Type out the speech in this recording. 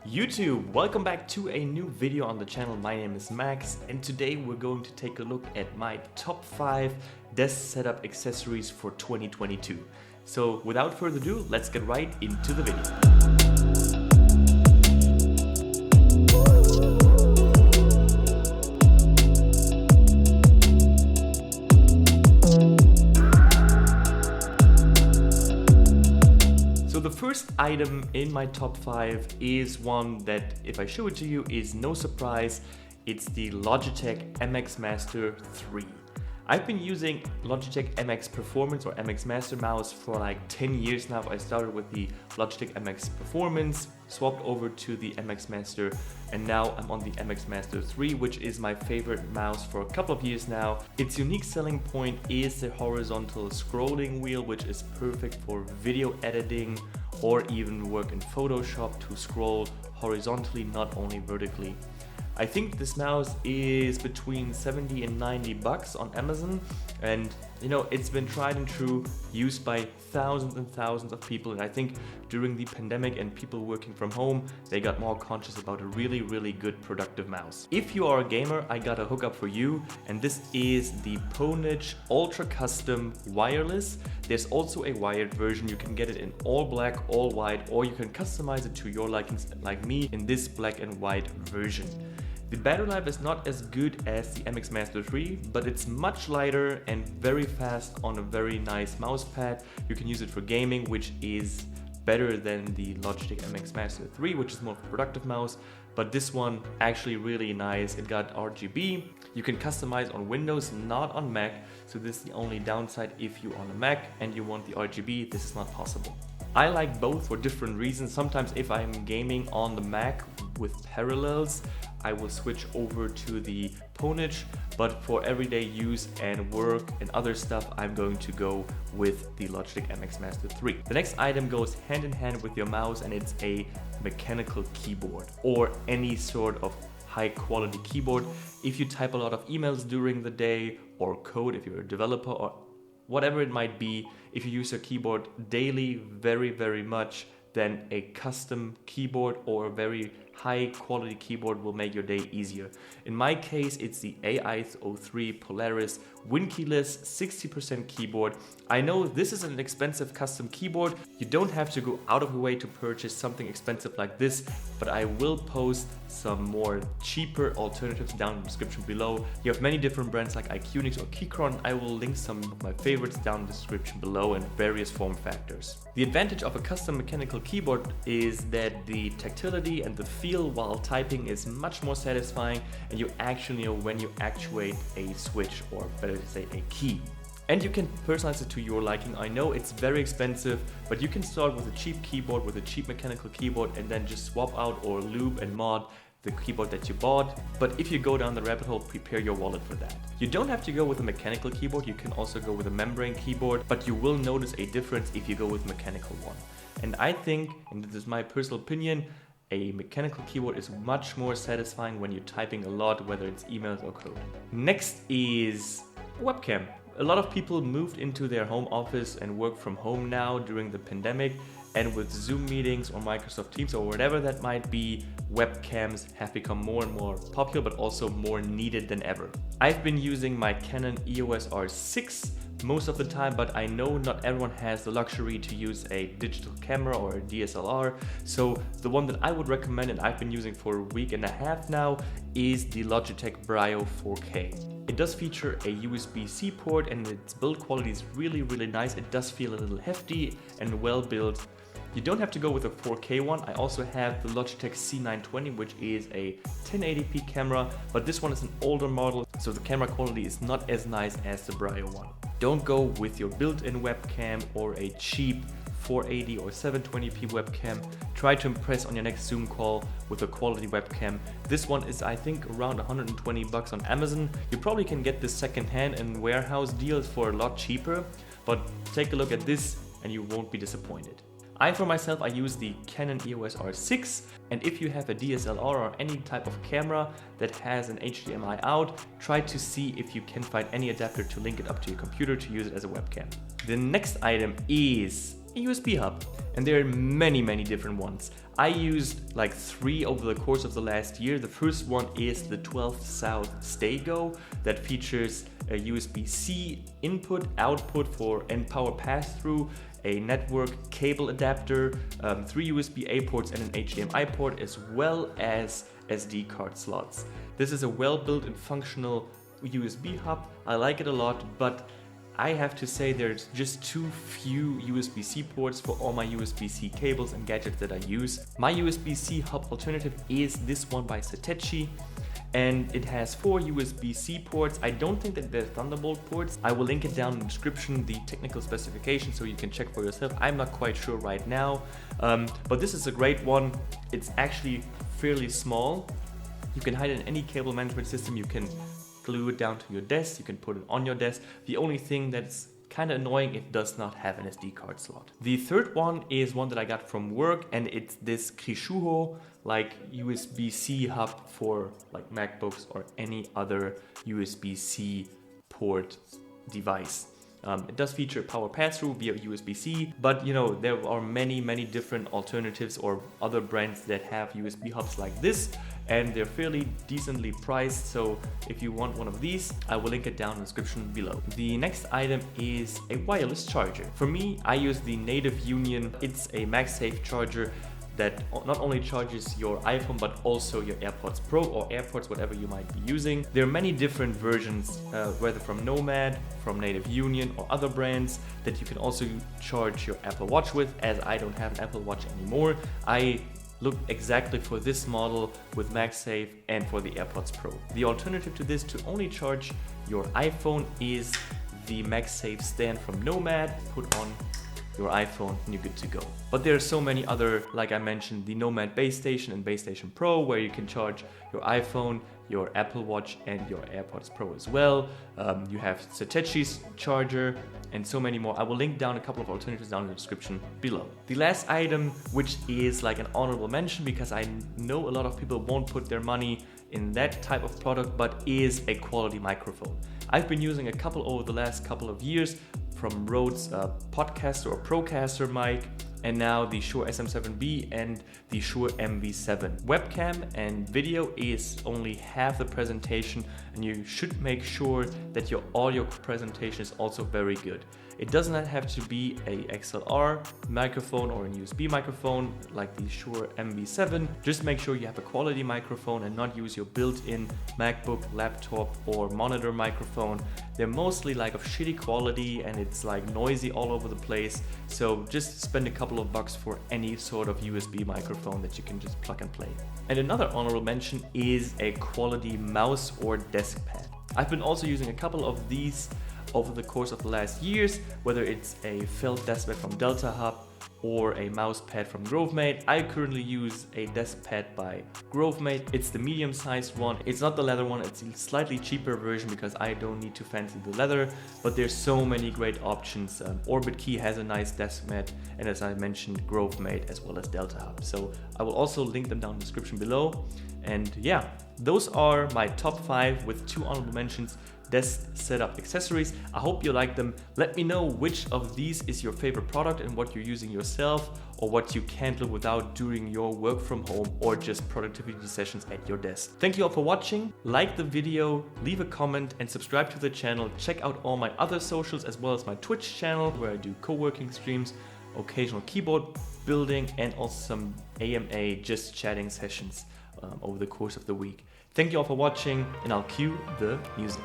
YouTube, welcome back to a new video on the channel. My name is Max and today we're going to take a look at my top 5 desk setup accessories for 2022. So without further ado, let's get right into the video. So the first item in my top 5 is one that, if I show it to you, is no surprise. It's the Logitech MX Master 3. I've been using Logitech MX Performance or MX Master mouse for like 10 years now. I started with the Logitech MX Performance, swapped over to the MX Master, and now I'm on the MX Master 3, which is my favorite mouse for a couple of years now. Its unique selling point is the horizontal scrolling wheel, which is perfect for video editing or even work in Photoshop to scroll horizontally, not only vertically. I think this mouse is between 70 and 90 bucks on Amazon, and you know, it's been tried and true, used by thousands and thousands of people, and I think during the pandemic and people working from home, they got more conscious about a really good productive mouse. If you are a gamer, I got a hookup for you, and this is the Pwnage Ultra Custom Wireless. There's also a wired version. You can get it in all black, all white, or you can customize it to your likings like me in this black and white version. The battery life is not as good as the MX Master 3, but it's much lighter and very fast on a very nice mouse pad. You can use it for gaming, which is better than the Logitech MX Master 3, which is more of a productive mouse, but this one actually really nice. It got RGB. You can customize on Windows, not on Mac, so this is the only downside. If you're on a Mac and you want the RGB, this is not possible. I like both for different reasons. Sometimes if I'm gaming on the Mac with parallels, I will switch over to the Pwnage, but for everyday use and work and other stuff, I'm going to go with the Logitech MX Master 3. The next item goes hand in hand with your mouse, and it's a mechanical keyboard or any sort of high quality keyboard. If you type a lot of emails during the day or code, if you're a developer or whatever it might be, if you use your keyboard daily very much, then a custom keyboard or a very high quality keyboard will make your day easier. In my case, it's the AI03 Polaris win-keyless 60% keyboard. I know this is an expensive custom keyboard. You don't have to go out of your way to purchase something expensive like this, but I will post some more cheaper alternatives down in the description below. You have many different brands like iQnix or Keychron. I will link some of my favorites down in the description below in various form factors. The advantage of a custom mechanical keyboard is that the tactility and the feel while typing is much more satisfying, and you actually know when you actuate a switch, or better to say a key. And you can personalize it to your liking. I know it's very expensive, but you can start with a cheap keyboard, with a cheap mechanical keyboard, and then just swap out or loop and mod the keyboard that you bought. But if you go down the rabbit hole, prepare your wallet for that. You don't have to go with a mechanical keyboard. You can also go with a membrane keyboard, but you will notice a difference if you go with a mechanical one. And I think, and this is my personal opinion, a mechanical keyboard is much more satisfying when you're typing a lot, whether it's emails or code. Next is webcam. A lot of people moved into their home office and work from home now during the pandemic, and with Zoom meetings or Microsoft Teams or whatever that might be, webcams have become more and more popular, but also more needed than ever. I've been using my Canon EOS R6 most of the time, but I know not everyone has the luxury to use a digital camera or a DSLR. So the one that I would recommend, and I've been using for a week and a half now, is the Logitech Brio 4K. It does feature a USB-C port, and its build quality is really nice. It does feel a little hefty and well built. You don't have to go with a 4K one. I also have the Logitech C920, which is a 1080p camera, but this one is an older model, so the camera quality is not as nice as the Brio one. Don't go with your built-in webcam or a cheap 480 or 720p webcam. Try to impress on your next Zoom call with a quality webcam. This one is, I think, around 120 bucks on Amazon. You probably can get this secondhand in warehouse deals for a lot cheaper, but take a look at this and you won't be disappointed. For myself, I use the Canon EOS R6, and if you have a DSLR or any type of camera that has an HDMI out, try to see if you can find any adapter to link it up to your computer to use it as a webcam. The next item is a USB hub. And there are many different ones. I used like 3 over the course of the last year. The first one is the 12 South StayGo that features a USB-C input, output for and power pass-through, a network cable adapter, 3 USB-A ports and an HDMI port, as well as SD card slots. This is a well-built and functional USB hub. I like it a lot, but I have to say there's just too few USB-C ports for all my USB-C cables and gadgets that I use. My USB-C hub alternative is this one by Satechi, and it has 4 USB-C ports. I don't think that they're Thunderbolt ports. I will link it down in the description, the technical specifications, so you can check for yourself. I'm not quite sure right now, but this is a great one. It's actually fairly small. You can hide it in any cable management system. You can glue it down to your desk, you can put it on your desk. The only thing that's kind of annoying, it does not have an SD card slot. The third one is one that I got from work, and it's this Krisuho like USB-C hub for like MacBooks or any other USB-C port device. It does feature power pass-through via USB-C, but you know, there are many different alternatives or other brands that have USB hubs like this, and they're fairly decently priced. So if you want one of these, I will link it down in the description below. The next item is a wireless charger. For me, I use the Native Union. It's a MagSafe charger that not only charges your iPhone but also your AirPods Pro or AirPods, whatever you might be using. There are many different versions, whether from Nomad, from Native Union or other brands, that you can also charge your Apple Watch with. As I don't have an Apple Watch anymore, I looked exactly for this model with MagSafe and for the AirPods Pro. The alternative to this to only charge your iPhone is the MagSafe stand from Nomad. Put on your iPhone and you're good to go. But there are so many other, like I mentioned, the Nomad BaseStation and BaseStation Pro, where you can charge your iPhone, your Apple Watch and your AirPods Pro as well. You have Satechi's charger and so many more. I will link down a couple of alternatives down in the description below. The last item, which is like an honorable mention because I know a lot of people won't put their money in that type of product, but is a quality microphone. I've been using a couple over the last couple of years, from Rode's Procaster or Procaster mic, and now the Shure SM7B and the Shure MV7. Webcam and video is only half the presentation, and you should make sure that your audio presentation is also very good. It does not have to be a XLR microphone or a USB microphone like the Shure MV7. Just make sure you have a quality microphone and not use your built-in MacBook, laptop or monitor microphone. They're mostly like of shitty quality and it's like noisy all over the place. So just spend a couple of bucks for any sort of USB microphone that you can just plug and play. And another honorable mention is a quality mouse or desk pad. I've been also using a couple of these over the course of the last years, whether it's a felt desk pad from Delta Hub or a mouse pad from Grovemate. I currently use a desk pad by Grovemate. It's the medium-sized one. It's not the leather one, it's a slightly cheaper version because I don't need to fancy the leather, but there's so many great options. Orbit Key has a nice desk mat, and as I mentioned, Grovemate as well as Delta Hub. So I will also link them down in the description below. And yeah, those are my top 5 with 2 honorable mentions desk setup accessories. I hope you like them. Let me know which of these is your favorite product and what you're using yourself, or what you can't live without during your work from home or just productivity sessions at your desk. Thank you all for watching. Like the video, leave a comment and subscribe to the channel. Check out all my other socials as well as my Twitch channel where I do co-working streams, occasional keyboard building and also some AMA just chatting sessions over the course of the week. Thank you all for watching, and I'll cue the music.